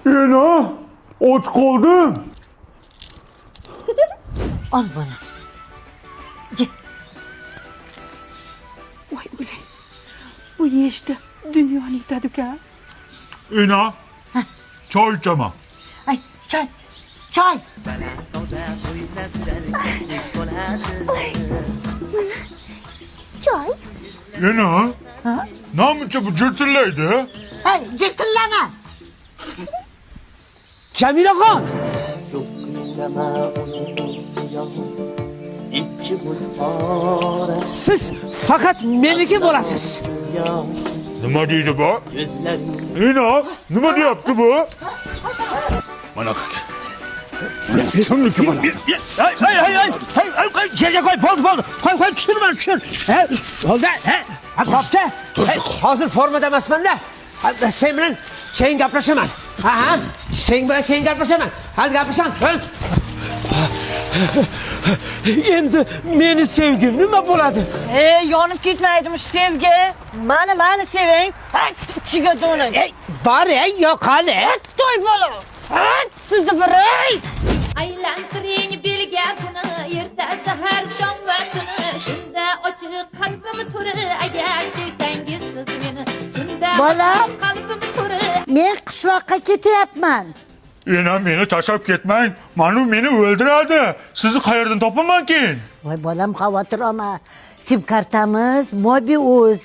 Ena, och qoldim. Al bana. Cık. Voy o'lay. Bu yeyishda dunyoni yetadi-ku. Ena, choy ichaman. Ay çay. Çay. Çay. Ena, namuncha bu jirtillaydi? Ay cırtıllama. Cemilexon! Siz fakat meniki bo'lasiz. Nima deydi bu? Ena, nima deyapti bu? Mana kimniki bo'ladi? Hey, yerga qo'y, bo'ldi. Qo'y, tushir. Bo'ldi, bo'pti. Hozir formada emasman-da. Sen bilan keyin gaplashaman. Ha, sen bilan keyin gaplashaman. Hadi gaplasham. Endi meni sevgim nima bo'ladi? Yonib ketmaydimi sevgi? Mani seving. Ichiga do'ning. Bari yo'qali. To'y bola. Sizni biray. Aylantiring belgasini, ertasi har shom va kuni. Shunda ochiq qalbim turi, agar sevsangiz siz meni. Shunda Bolam. qalbim turi. Men qishloqqa ketyapman. Ena, meni tashlab ketmang. Manu meni o'ldiradi. Sizni qayerdan topaman keyin? Voy bolam xavotir olma. Sim kartamiz Mobius.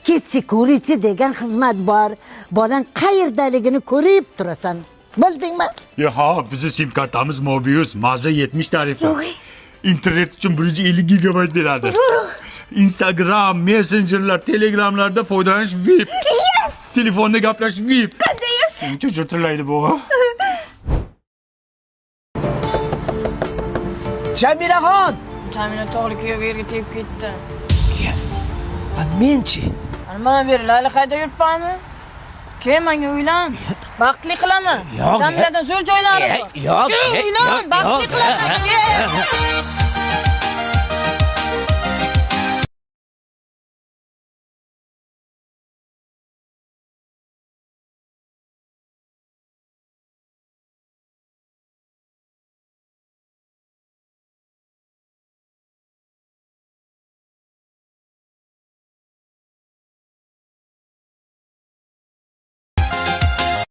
Kit Security degan xizmat bor. Bolang qayerdaligini ko'rib turasan. Bildingmi? Ha, bizni sim kartamiz Mobius, maza 70 tarifi. İnternet uchun 150 gigabayt beradi. Instagram, Messengerlar, Telegramlarda foydalanish VIP. Telefonda gaplash VIP. Qanday yaxshi? Uncha jirtillaydi bu. Cemilexon! Jamila to'g'ri kuyovga yerga tegib ketdi. Menchi. Mana bir Layla qayda yuribmanmi? Keyin menga uylan. Baxtli qilaman. Yo'q. Jamiladan zo'r joylari bor. Yo'q. Uylan, baxtli qilaman.